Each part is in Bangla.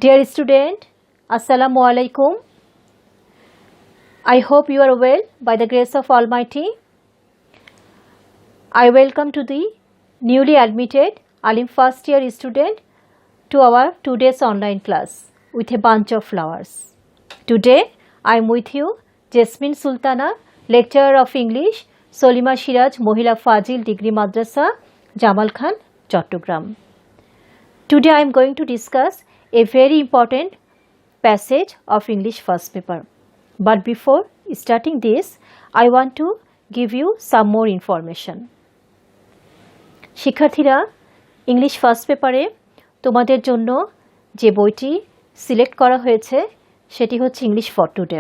Dear student, Assalamu alaikum. I hope you are well by the grace of Almighty. I welcome to the newly admitted Alim first year student to our today's online class with a bunch of flowers. Today I am with you Jasmine Sultana, lecturer of English, Solima Shiraj Mohila Fazil Degree Madrasa, Jamal Khan, Chattogram. Today I am going to discuss a very important passage of English first paper. But before starting this, I want to give you some more information. শিক্ষার্থীরা ইংলিশ ফার্স্ট পেপারে তোমাদের জন্য যে বইটি সিলেক্ট করা হয়েছে সেটি হচ্ছে English for today,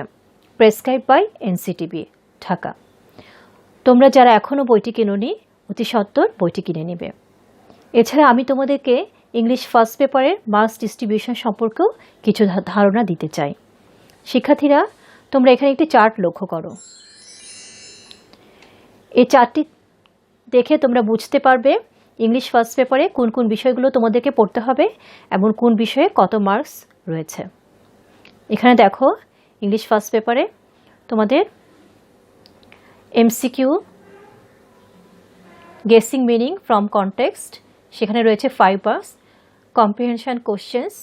prescribed by NCTB Dhaka. তোমরা যারা এখনও বইটি কেনোনি অতি সত্বর বইটি কিনে নেবে। এছাড়া আমি তোমাদেরকে ইংলিশ ফার্স্ট পেপারের মার্কস ডিস্ট্রিবিউশন সম্পর্কেও কিছু ধারণা দিতে চাই। শিক্ষার্থীরা তোমরা এখানে একটি চার্ট লক্ষ্য করো। এই চার্টটি দেখে তোমরা বুঝতে পারবে ইংলিশ ফার্স্ট পেপারে কোন কোন বিষয়গুলো তোমাদেরকে পড়তে হবে এবং কোন বিষয়ে কত মার্কস রয়েছে। এখানে দেখো ইংলিশ ফার্স্ট পেপারে তোমাদের MCQ, guessing meaning from context, সেখানে রয়েছে 5 marks, comprehension questions,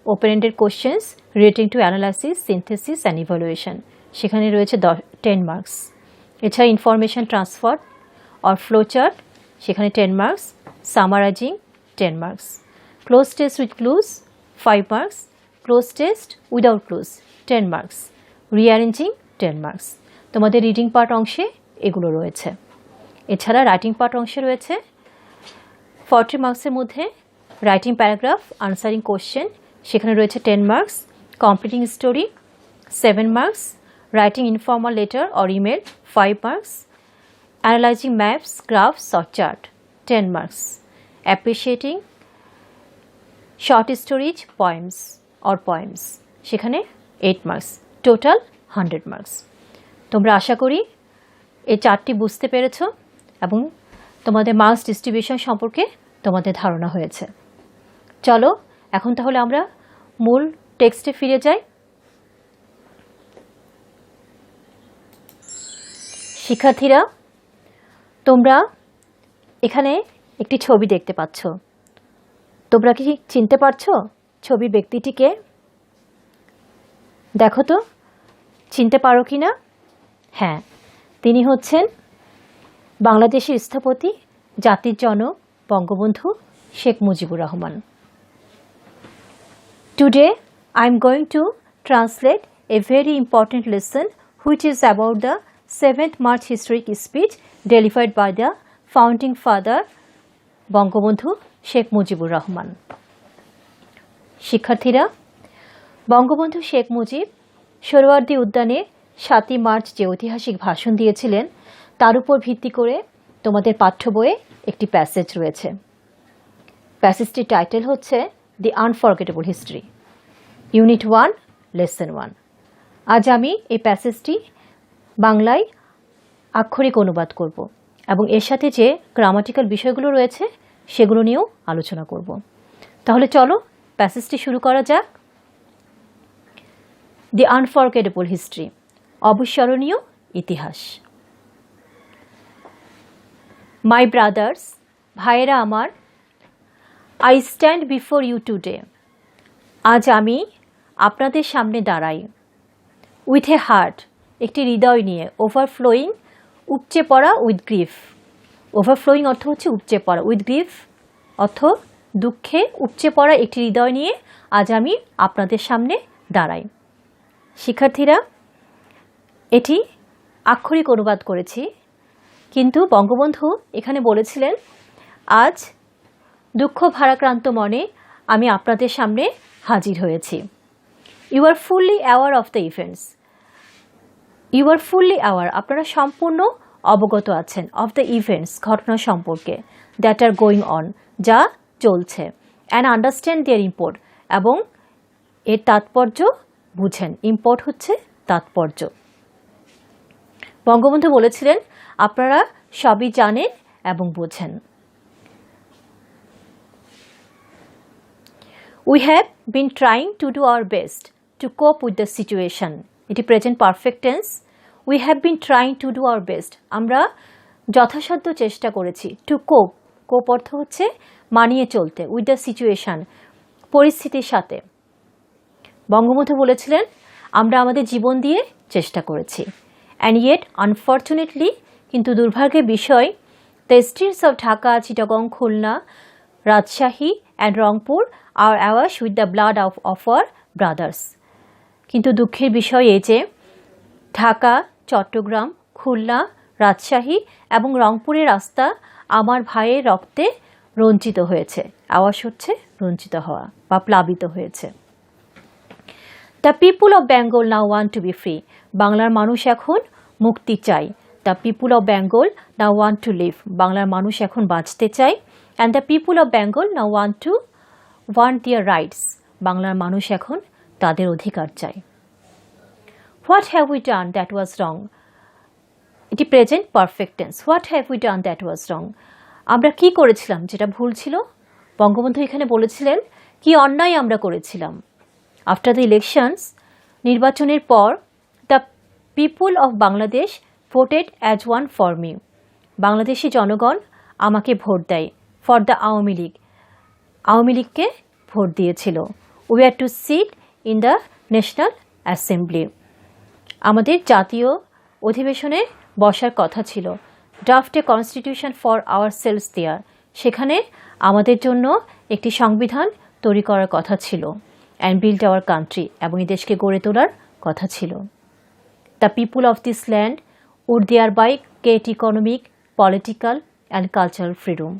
open ended questions relating to analysis, synthesis and evaluation, সেখানে রয়েছে 10 মার্কস। এছাড়া ইনফরমেশন ট্রান্সফার অর ফ্লোচার্ট, সেখানে 10 marks, summarising 10 marks, cloze test with clues 5 marks, cloze test without clues 10 marks, rearranging 10 marks. তোমাদের রিডিং পার্ট অংশে এগুলো রয়েছে। এছাড়া রাইটিং পার্ট অংশে রয়েছে 40 মার্কসের মধ্যে রাইটিং প্যারাগ্রাফ, আনসারিং কোশ্চেন, সেখানে রয়েছে 10 marks, completing story 7 marks, writing informal letter or email 5 marks, analysing maps, graphs or chart 10 marks, appreciating short stories poems or poems, সেখানে 8 মার্কস, টোটাল 100 মার্কস। তোমরা আশা করি এই চার্টটি বুঝতে পেরেছ এবং তোমাদের মার্কস ডিস্ট্রিবিউশন সম্পর্কে তোমাদের ধারণা হয়েছে। চলো এখন তাহলে আমরা মূল টেক্সটে ফিরে যাই। শিক্ষার্থীরা তোমরা এখানে একটি ছবি দেখতে পাচ্ছ। তোমরা কি চিনতে পারছো ছবি ব্যক্তিটিকে? দেখো তো চিনতে পারো কি না? হ্যাঁ, তিনি হচ্ছেন বাংলাদেশের স্থপতি, জাতির জনক Bangabandhu Sheikh Mujibur Rahman. Today I am going to translate a very important lesson which is about the 7th March historic speech delivered by the founding father Bangabandhu Sheikh Mujibur Rahman. শিক্ষার্থীরা, বঙ্গবন্ধু শেখ মুজিব সোহরাওয়ার্দী উদ্যানে 7ই মার্চ যে ঐতিহাসিক ভাষণ দিয়েছিলেন তার উপর ভিত্তি করে তোমাদের পাঠ্য বইয়ে একটি প্যাসেজ রয়েছে। প্যাসেজটির টাইটেল হচ্ছে দি আনফরগেটেবল হিস্ট্রি, ইউনিট 1, লেসন 1। আজ আমি এই প্যাসেজটি বাংলায় আক্ষরিক অনুবাদ করব এবং এর সাথে যে গ্রামাটিক্যাল বিষয়গুলো রয়েছে সেগুলো নিয়েও আলোচনা করব। তাহলে চলো প্যাসেজটি শুরু করা যাক। দি আনফরগেটেবল হিস্ট্রি, অবিস্মরণীয় ইতিহাস। মাই ব্রাদার্স, ভাইয়েরা আমার, I stand before you today, আজ আমি আপনাদের সামনে দাঁড়াই, উইথ এ হার্ট, একটি হৃদয় নিয়ে, ওভারফ্লোয়িং, উপচে পড়া, উইথ গ্রিফ। ওভারফ্লোয়িং অর্থ হচ্ছে উপচে পড়া, উইথ গ্রিফ অর্থ দুঃখে উপচে পড়া একটি হৃদয় নিয়ে আজ আমি আপনাদের সামনে দাঁড়াই। শিক্ষার্থীরা, এটি আক্ষরিক অনুবাদ করেছি, কিন্তু বঙ্গবন্ধু এখানে বলেছিলেন আজ দুঃখ ভারাক্রান্ত মনে আমি আপনাদের সামনে হাজির হয়েছি। You are fully aware of the events, you are fully aware, আপনারা সম্পূর্ণ অবগত আছেন, অফ দ্য ইভেন্টস, ঘটনা সম্পর্কে, দ্যাট আর গোয়িং অন, যা চলছে, অ্যান্ড আন্ডারস্ট্যান্ড দেয়ার ইম্পোর্ট, এবং এর তাৎপর্য বুঝেন। ইম্পোর্ট হচ্ছে তাৎপর্য। বঙ্গবন্ধু বলেছিলেন আপনারা সবই জানেন এবং বোঝেন। We have been trying to do our best to cope with the situation. এটি present perfect tense. We have been trying to do our best, আমরা যথাসাধ্য চেষ্টা করেছি। টু কোপ, কোপ অর্থ হচ্ছে মানিয়ে চলতে, উইথ দ্য সিচুয়েশন, পরিস্থিতির সাথে। বঙ্গবন্ধু বলেছিলেন আমরা আমাদের জীবন দিয়ে চেষ্টা করেছি। অ্যান্ড ইয়েট আনফর্চুনেটলি, কিন্তু দুর্ভাগ্যের বিষয়, the streets of Dhaka, Chittagong, Khulna, Rajshahi and Rangpur are awash with the blood of our brothers. কিন্তু দুঃখের বিষয় এই যে ঢাকা, চট্টগ্রাম, খুলনা, রাজশাহী এবং রংপুরের রাস্তা আমার ভাইয়ের রক্তে রঞ্জিত হয়েছে। আওয়াজ হচ্ছে রঞ্জিত হওয়া বা প্লাবিত হয়েছে। The people of Bengal now want to be free, বাংলার মানুষ এখন মুক্তি চাই। The people of Bengal now want to live, বাংলার মানুষ এখন বাঁচতে চায়। And the people of Bengal now want their rights, বাংলার মানুষ এখন তাদের অধিকার চায়। What have we done that was wrong, এটি present perfect tense. What have we done that was wrong, আমরা কি করেছিলাম যেটা ভুল ছিল। বঙ্গবন্ধু এখানে বলেছিলেন কি অন্যায় আমরা করেছিলাম। আফটার দ্য ইলেকশনস, নির্বাচনের পর, the people of Bangladesh voted as one for me, বাংলাদেশি জনগণ আমাকে ভোট দেয়। ফর দ্য আওয়ামী লীগ, আওয়ামী লীগকে ভোট দিয়েছিল। We are to sit in the national assembly, আমাদের জাতীয় অধিবেশনে বসার কথা ছিল। Draft a constitution for our selves there, সেখানে আমাদের জন্য একটি সংবিধান তৈরি করার কথা ছিল। অ্যান্ড বিল্ড আওয়ার কান্ট্রি, এবং এই দেশকে গড়ে তোলার কথা ছিল। The people of this land would thereby get economic, political and cultural freedom,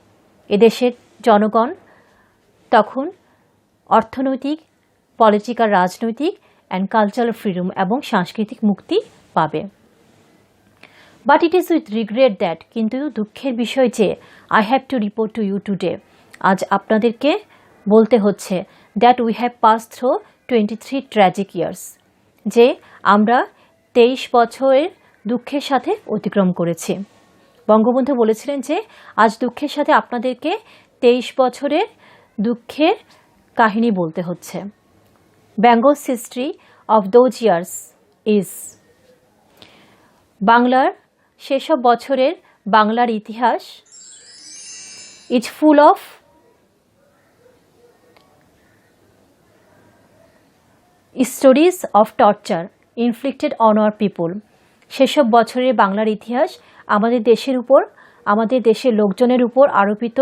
এদেশের জনগণ তখন অর্থনৈতিক, পলিটিক্যাল, রাজনৈতিক অ্যান্ড কালচারাল ফ্রিডম এবং সাংস্কৃতিক মুক্তি পাবে। But it is with regret that, কিন্তু দুঃখের বিষয় যে I have to report to you today, আজ আপনাদেরকে বলতে হচ্ছে, that we have pass through 23 tragic years, যে আমরা 23 বছরের দুঃখের সাথে অতিক্রম করেছি। বঙ্গবন্ধু বলেছিলেন যে আজ দুঃখের সাথে আপনাদেরকে 23 বছরের দুঃখের কাহিনী বলতে হচ্ছে। Bengal's history of those years is, বাংলার সেসব বছরের বাংলার ইতিহাস is full of stories of torture inflicted on our পিপুল, সেসব বছরের বাংলার ইতিহাস আমাদের দেশের উপর, আমাদের দেশের লোকজনের উপর আরোপিত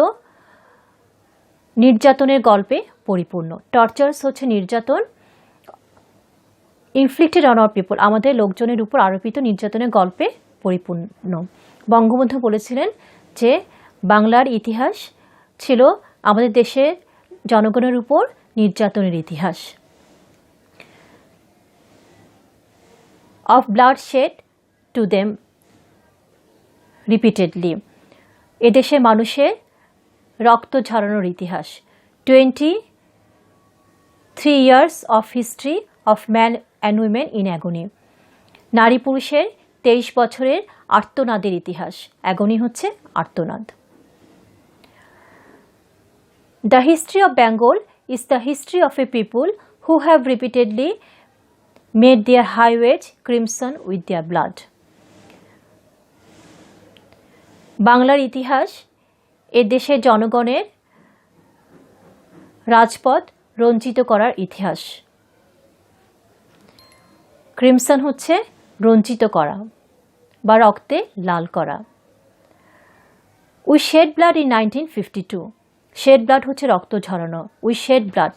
নির্যাতনের গল্পে পরিপূর্ণ। টর্চার্স হচ্ছে নির্যাতন, ইনফ্লিক্টেড অন আওয়ার পিপল আমাদের লোকজনের উপর আরোপিত নির্যাতনের গল্পে পরিপূর্ণ। বঙ্গবন্ধু বলেছিলেন যে বাংলার ইতিহাস ছিল আমাদের দেশের জনগণের উপর নির্যাতনের ইতিহাস। Of bloodshed to them repeatedly, এদেশের মানুষের রক্ত ঝরানোর ইতিহাস। 23 years of history of man and women in agony, নারী পুরুষের 23 বছরের আর্তনাদের ইতিহাস। অ্যাগনি হচ্ছে আর্তনাদ। The history of Bengal is the history of a people who have repeatedly made their highways crimson with their blood, বাংলার ইতিহাস এ দেশের জনগণের রাজপথ রঞ্জিত করার ইতিহাস। ক্রিমসন হচ্ছে রঞ্জিত করা বা রক্তে লাল করা। We shed blood in 1952, shed blood হচ্ছে রক্ত ঝরানো। We shed blood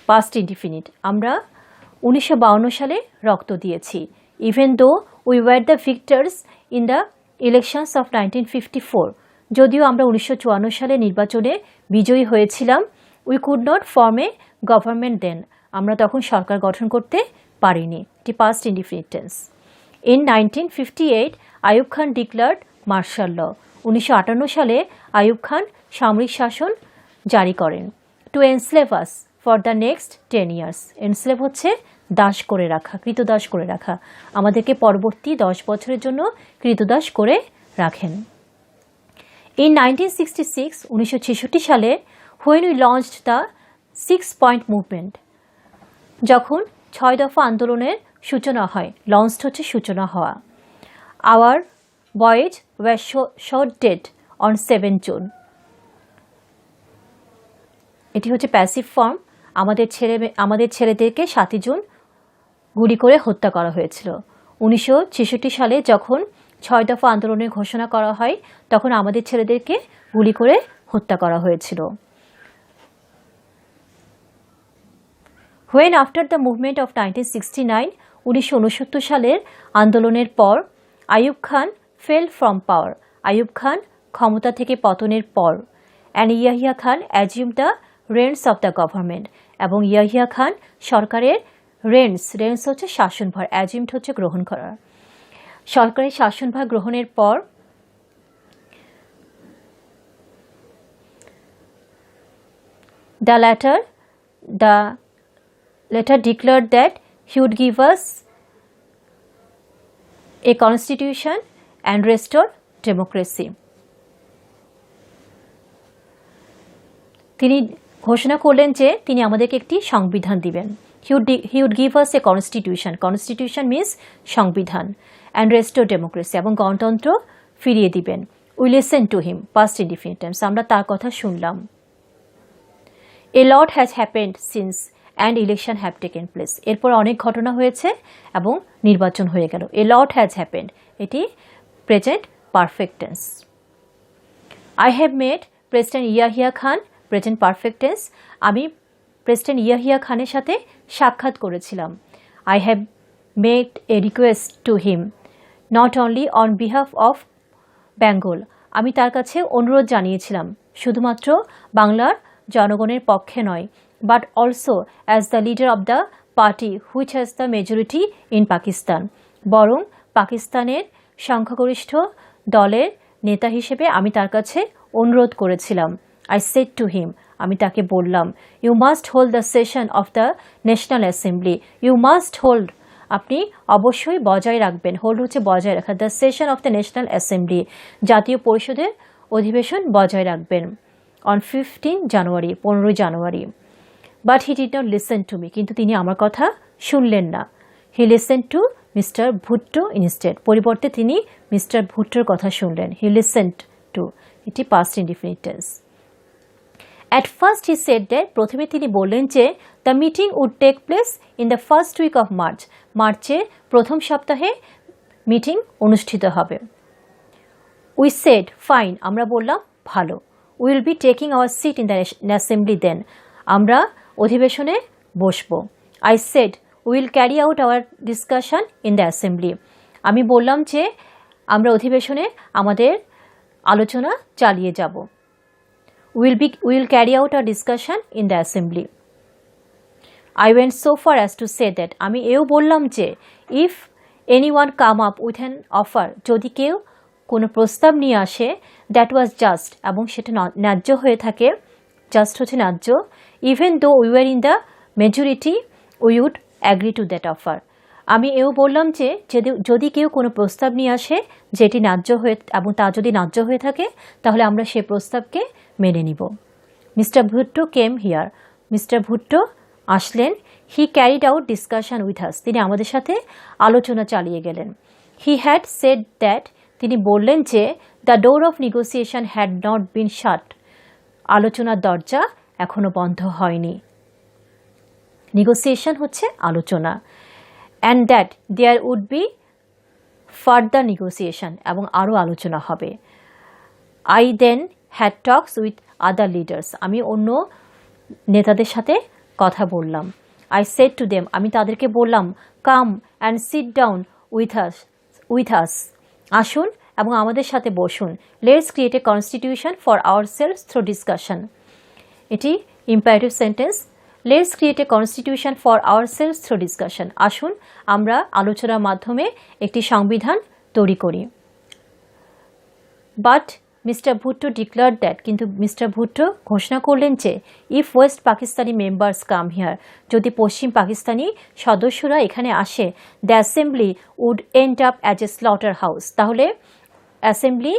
past indefinite, আমরা 1952 সালে রক্ত দিয়েছি। Even though we were the victors in the elections of 1954, যদিও আমরা 1954 সালে নির্বাচনে বিজয়ী হয়েছিলাম। We could not form a government then, আমরা তখন সরকার গঠন করতে পারিনি। এটি past indefinite tense. In 1958 Ayub Khan declared martial law, 1958 সালে আইয়ুব খান সামরিক শাসন জারি করেন। To enslave us for the next 10 years, enslave হচ্ছে দাস করে রাখা, কৃতদাস করে রাখা, আমাদেরকে পরবর্তী 10 বছরের জন্য কৃতদাস করে রাখেন। ইন 1966 সালে when we launched the 6 point movement, যখন 6 দফা আন্দোলনের সূচনা হয়, লঞ্চড হচ্ছে সূচনা হওয়া। Our boys were shot dead on 7 June. এটি হচ্ছে প্যাসিভ ফর্ম। আমাদের ছেলেদেরকে 7 জুন গুলি করে হত্যা করা হয়েছিল। 1966 সালে যখন 6 দফা আন্দোলনের ঘোষণা করা হয়, তখন আমাদের ছেলেদেরকে গুলি করে হত্যা করা হয়েছিল। When after the movement of 1969, 1969 সালের আন্দোলনের পর আইয়ুব খান ফেল ফ্রম পাওয়ার, আইয়ুব খান ক্ষমতা থেকে পতনের পর, and Yahya Khan assume the rents of the government, এবং ইয়াহিয়া খান সরকারের রেন্টস হচ্ছে শাসনভার, অ্যাজিউমড হচ্ছে গ্রহণ করা, সরকারের শাসনভার গ্রহণের পর the latter declared that he would give us a constitution and restore democracy. তিনি ঘোষণা করলেন যে তিনি আমাদেরকে একটি সংবিধান দিবেন। he would give us a constitution means সংবিধান, and restore democracy, এবং গণতন্ত্র ফিরিয়ে দিবেন। we listened to him, past indefinite tense, আমরা তার কথা শুনলাম। a lot has happened since and election have taken place, এরপর অনেক ঘটনা হয়েছে এবং নির্বাচন হয়ে গেল। a lot has happened, এটি present perfect tense. I have met president Yahya Khan, present perfect tense, আমি প্রেসিডেন্ট ইয়াহিয়া খানের সাথে সাক্ষাৎ করেছিলাম। I have made a request to him not only on behalf of Bengal, আমি তার কাছে অনুরোধ জানিয়েছিলাম শুধুমাত্র বাংলার জনগণের পক্ষে নয়, but also as the leader of the party which has the majority in Pakistan, বরং পাকিস্তানের সংখ্যাগরিষ্ঠ দলের নেতা হিসেবে আমি তার কাছে অনুরোধ করেছিলাম। আই সেড টু হিম, আমি তাকে বললাম, you must hold the session of the national Assembly, you must hold, আপনি অবশ্যই বজায় রাখবেন, হোল্ড হচ্ছে বজায় রাখা, the session of the national Assembly, জাতীয় পরিষদের অধিবেশন বজায় রাখবেন, on 15 January, 15 January. But he did not listen to me, কিন্তু তিনি আমার কথা শুনলেন না। He listen to Mister Bhutto instead, পরিবর্তে তিনি মিস্টার ভুট্টোর কথা শুনলেন। হি লিসেন্ড টু, এটি past indefinite tense. At first he said that, প্রথমে তিনি বললেন যে the meeting would take place in the first week of March, মার্চের প্রথম সপ্তাহে মিটিং অনুষ্ঠিত হবে। উই সেড ফাইন, আমরা বললাম ভালো। Will be taking our seat in the assembly then, আমরা অধিবেশনে বসব। I said will carry out our discussion in the assembly, আমি বললাম যে আমরা অধিবেশনে আমাদের আলোচনা চালিয়ে যাব। Will carry out our discussion in the assembly. I went so far as to say that, আমি এও বললাম যে if anyone come up with an offer, যদি কেউ কোনো প্রস্তাব নিয়ে আসে, দ্যাট ওয়াজ জাস্ট, এবং সেটা ন্যায্য হয়ে থাকে, জাস্ট হচ্ছে ন্যায্য, even though we were in the majority we would agree to that offer, আমি এও বললাম যে যদি কেউ কোনো প্রস্তাব নিয়ে আসে যেটি ন্যায্য হয়ে, এবং তা যদি ন্যায্য হয়ে থাকে, তাহলে আমরা সেই প্রস্তাবকে মেনে নিব। Mister Bhutto came here, mister Bhutto আসলেন। He carried out discussion with us, তিনি আমাদের সাথে আলোচনা চালিয়ে গেলেন। হি হ্যাড সেড দ্যাট, তিনি বললেন যে the door of negotiation had not been shut, আলোচনার দরজা এখনো বন্ধ হয়নি। নেগোসিয়েশন হচ্ছে আলোচনা। And that there would be further negotiation, এবং আরও আলোচনা হবে। I then had talks with other leaders, আমি অন্য নেতাদের সাথে কথা বললাম। আই সেড টু দেম, আমি তাদেরকে বললাম, come and sit down with us, আসুন এবং আমাদের সাথে বসুন। Let's create a constitution for our selves through discussion, এটি imperative sentence. Let's create a constitution for our selves through discussion, আসুন আমরা আলোচনার মাধ্যমে একটি সংবিধান তৈরি করি। But mister Bhutto declared that, কিন্তু মিস্টার ভুট্টো ঘোষণা করলেন যে if West Pakistani members come here, যদি পশ্চিম পাকিস্তানি সদস্যরা এখানে আসে, the assembly would end up as a slaughter house, তাহলে অ্যাসেম্বলি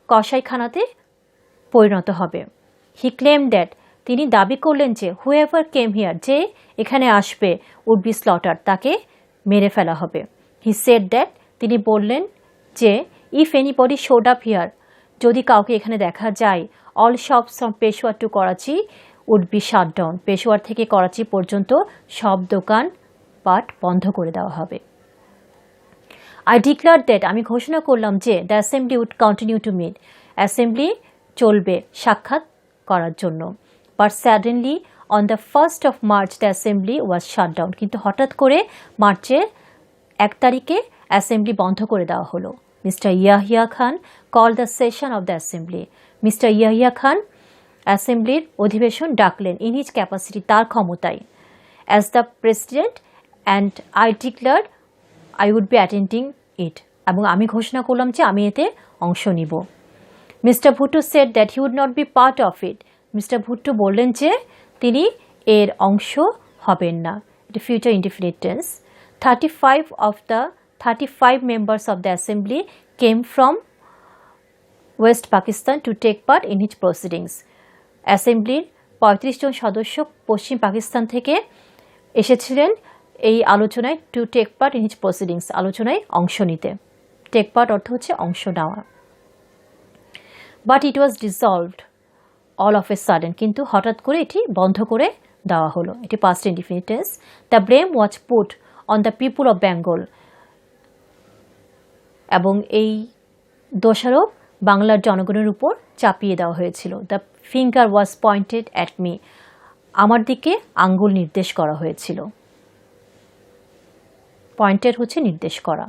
কসাইখানাতে পরিণত হবে। হি ক্লেম দ্যাট, তিনি দাবি করলেন যে হুএভার কেম হিয়ার, যে এখানে আসবে, উড বি স্লটার, তাকে মেরে ফেলা হবে। হি সেড দ্যাট, তিনি বললেন যে if anybody showed up here, যদি কাউকে এখানে দেখা যায়, all shops from Peshawar to Karachi would be shut down, Peshawar থেকে করাচি পর্যন্ত সব দোকান পাট বন্ধ করে দেওয়া হবে। আই ডিক্লেয়ার দ্যাট, আমি ঘোষণা করলাম যে the assembly would continue to meet, assembly চলবে সাক্ষাৎ করার জন্য। But suddenly on the 1st of March the assembly was shut down, কিন্তু হঠাৎ করে মার্চের 1 তারিখে অ্যাসেম্বলি বন্ধ করে দেওয়া হলো। Mister Yahya Khan call the session of the assembly, mister Yahya Khan অ্যাসেম্বলির অধিবেশন ডাকলেন ইন হিজ ক্যাপাসিটি, তার ক্ষমতায়, as the president, and I declared I would be attending it, এবং আমি ঘোষণা করলাম যে আমি এতে অংশ নিব। Mister Bhutto said that he would not be part of it, mister Bhutto বললেন যে তিনি এর অংশ হবেন না। এটি future indefinite tense. 35 members of the assembly came from West Pakistan to take part in his proceedings. অ্যাসেম্বলির 35 জন সদস্য পশ্চিম পাকিস্তান থেকে এসেছিলেন এই আলোচনায়, to take part in his proceedings, আলোচনায় অংশ নিতে। টেক পার্ট অর্থ হচ্ছে অংশ নেওয়া। But it was dissolved all of a sudden, কিন্তু হঠাৎ করে এটি বন্ধ করে দেওয়া হলো। এটি past indefinite tense. The blame was put on the people of Bengal, এবং এই দোষারোপ বাংলার জনগণের উপর চাপিয়ে দেওয়া হয়েছিল। The finger was pointed at me, আমার দিকে আঙ্গুল নির্দেশ করা হয়েছিল। পয়েন্টেড হচ্ছে নির্দেশ করা।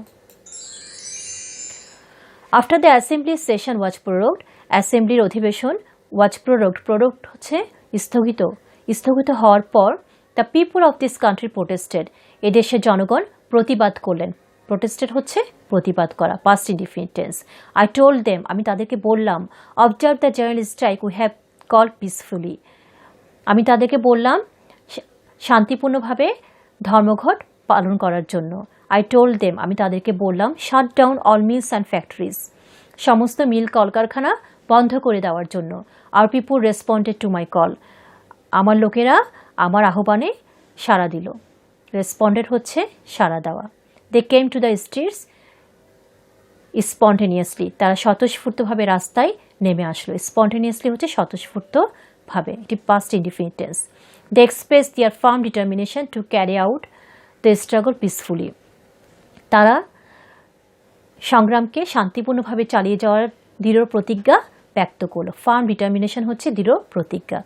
After the assembly session was prorogued, অ্যাসেম্বলির অধিবেশন ওয়াজ প্রোরোগড, প্রোরোগড হচ্ছে স্থগিত, স্থগিত হওয়ার পর the people of this country protested, এদেশের জনগণ প্রতিবাদ করলেন। প্রোটেস্টেড হচ্ছে প্রতিবাদ করা, past indefinite tense. I told them, আমি তাদেরকে বললাম, observe the general strike we have called peacefully, আমি তাদেরকে বললাম শান্তিপূর্ণভাবে ধর্মঘট পালন করার জন্য। আই টোল্ড দেম, আমি তাদেরকে বললাম, shut down all mills and factories, সমস্ত মিল কলকারখানা বন্ধ করে দেওয়ার জন্য। আর people responded to my call, আমার লোকেরা আমার আহ্বানে সাড়া দিল। রেসপন্ডেড হচ্ছে সাড়া দেওয়া। They came to the streets spontaneously, তারা স্বতঃস্ফূর্তভাবে রাস্তায় নেমে আসলো। স্পন্টেনিয়াসলি হচ্ছে স্বতঃস্ফূর্তভাবে, এটি past indefinite tense. They express their firm determination to carry out the struggle peacefully, তারা সংগ্রামকে শান্তিপূর্ণভাবে চালিয়ে যাওয়ার দৃঢ় প্রতিজ্ঞা ব্যক্ত করলো। ফার্ম ডিটারমিনেশন হচ্ছে দৃঢ় প্রতিজ্ঞা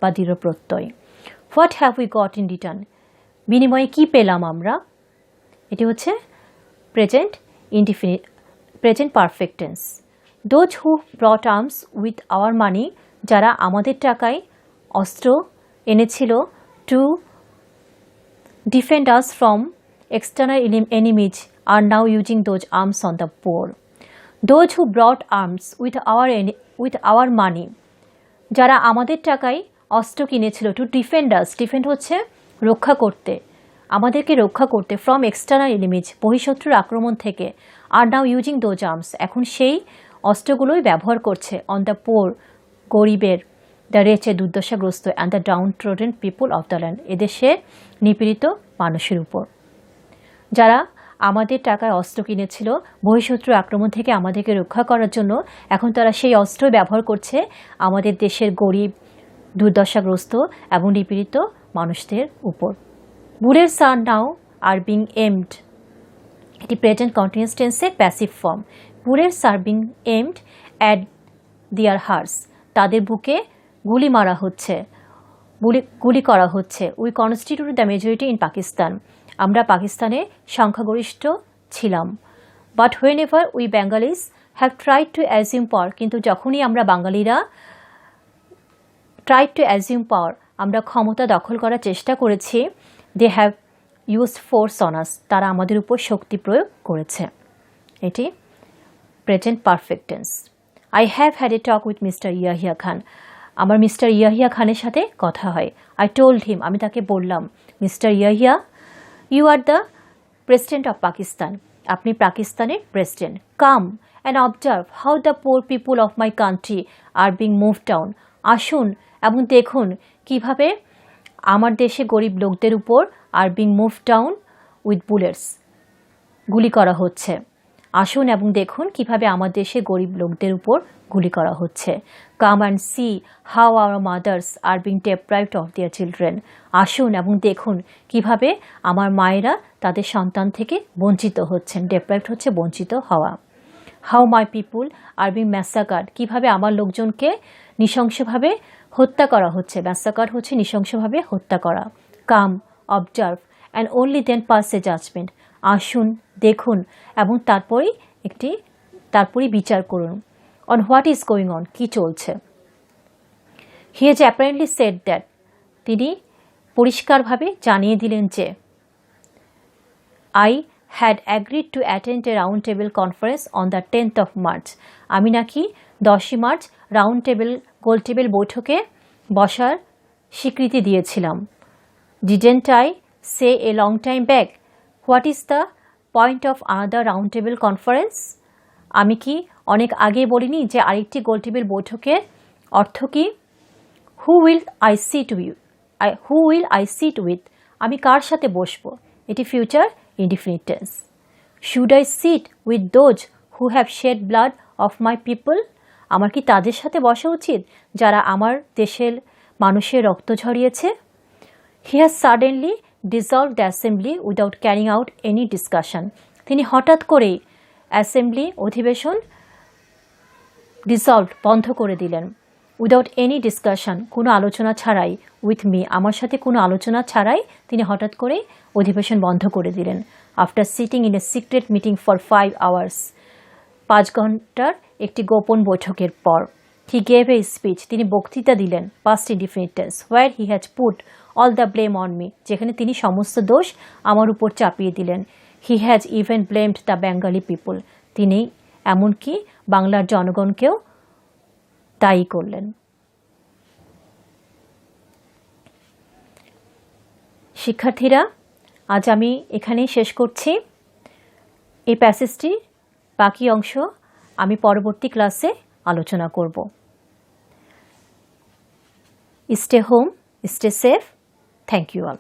বা দৃঢ় প্রত্যয়। What have we got in return, বিনিময়ে কি পেলাম আমরা, এটি হচ্ছে present indefinite, present perfect tense. Those who brought arms with our money, যারা আমাদের টাকায় অস্ত্র এনেছিল, to defend us from external enemies are now using those arms on the poor. Those who brought arms with our money, যারা আমাদের টাকায় অস্ত্র কিনেছিল, টু ডিফেন্ড আস, ডিফেন্ড হচ্ছে রক্ষা করতে, আমাদেরকে রক্ষা করতে, ফ্রম এক্সটার্নাল এনিমিজ, বহিঃশত্রুর আক্রমণ থেকে, are now using those arms, এখন সেই অস্ত্রগুলোই ব্যবহার করছে, অন দ্য পোর, গরিবের, দ্য রেচে, দুর্দশাগ্রস্ত, and the downtrodden people of the land, এদেশের নিপীড়িত মানুষের উপর। যারা আমাদের টাকায় অস্ত্র কিনেছিল বহিঃশত্রুর আক্রমণ থেকে আমাদেরকে রক্ষা করার জন্য, এখন তারা সেই অস্ত্র ব্যবহার করছে আমাদের দেশের গরিব, দুর্দশাগ্রস্ত এবং নিপীড়িত মানুষদের উপর। Bullets are now are being aimed, এটি প্রেজেন্ট কন্টিনিউয়াস টেন্সের passive form. Bullets are being aimed at their hearts, তাদের বুকে গুলি মারা হচ্ছে, গুলি করা হচ্ছে। We constitute the majority in Pakistan, আমরা পাকিস্তানে সংখ্যাগরিষ্ঠ ছিলাম। But whenever we Bengalis have tried to assume power, কিন্তু যখনই আমরা বাঙালিরা ট্রাইড টু অ্যাজিউম পাওয়ার, আমরা ক্ষমতা দখল করার চেষ্টা করেছি, they have used force on us, তারা আমাদের উপর শক্তি প্রয়োগ করেছে। এটি present perfect tense. I have had a talk with mister Yahya Khan, আমার মিস্টার ইয়াহিয়া খানের সাথে কথা হয়। আই টোল্ড হিম, আমি তাকে বললাম, Mister Yahya, you are the president of Pakistan, আপনি পাকিস্তানের president. Come and observe how the poor people of my country are being mowed down, আসুন এবং দেখুন কিভাবে আমার দেশে গরিব লোকদের উপর are being mowed down with bullets, গুলি করা হচ্ছে। আসুন এবং দেখুন কিভাবে আমার দেশে গরিব লোকদের উপর গুলি করা হচ্ছে। Come and see how our mothers are being deprived of their children. আসুন এবং দেখুন কিভাবে আমার মায়েরা তাদের সন্তান থেকে বঞ্চিত হচ্ছেন। ডেপ্রাইভড হচ্ছে বঞ্চিত হওয়া। How my people are being ম্যাসাকার্ড, কীভাবে আমার লোকজনকে নৃশংসভাবে হত্যা করা হচ্ছে। ম্যাসাকার্ড হচ্ছে নৃশংসভাবে হত্যা করা। Come, observe and only then pass a judgment. আসুন দেখুন এবং তারপরই বিচার করুন। On what is going on, কী চলছে। He has apparently said that, তিনি পরিষ্কারভাবে জানিয়ে দিলেন যে I had agreed to attend a round table conference on the 10th of March. আমি নাকি 10ই মার্চ গোল টেবিল বৈঠকে বসার স্বীকৃতি দিয়েছিলাম। Didn't I say a long time back? What is the point of another round table conference? আমি কি অনেক আগে বলিনি যে আরেকটি গোল টেবিল বৈঠকের অর্থ কি? Who will I sit with? আমি কার সাথে বসবো? এটি future indefinite tense. Should I sit with those who have shed blood of my people? আমার কি তাদের সাথে বসা উচিত যারা আমার দেশের মানুষের রক্ত ঝরিয়েছে? He has suddenly dissolved the assembly without carrying out any discussion. তিনি হঠাৎ করেই অধিবেশন বন্ধ করে দিলেন। উইদাউট এনি ডিসকাশন, কোনো আলোচনা ছাড়াই। উইথ মি, আমার সাথে কোনো আলোচনা ছাড়াই তিনি হঠাৎ করে অধিবেশন বন্ধ করে দিলেন। After sitting in a secret meeting for 5 hours, 5 ঘন্টার একটি গোপন বৈঠকের পর। হি গেভ এ স্পিচ, তিনি বক্তৃতা দিলেন। Past indefinite tense, where he has put all the blame on me, যেখানে তিনি সমস্ত দোষ আমার উপর চাপিয়ে দিলেন। He has even blamed the Bengali people, তিনি এমনকি বাংলার জনগণকেও দায়ী করলেন। শিক্ষার্থীরা, আজ আমি এখানেই শেষ করছি। এই প্যাসেজটির বাকি অংশ আমি পরবর্তী ক্লাসে আলোচনা করব। Stay home, stay safe. Thank you all.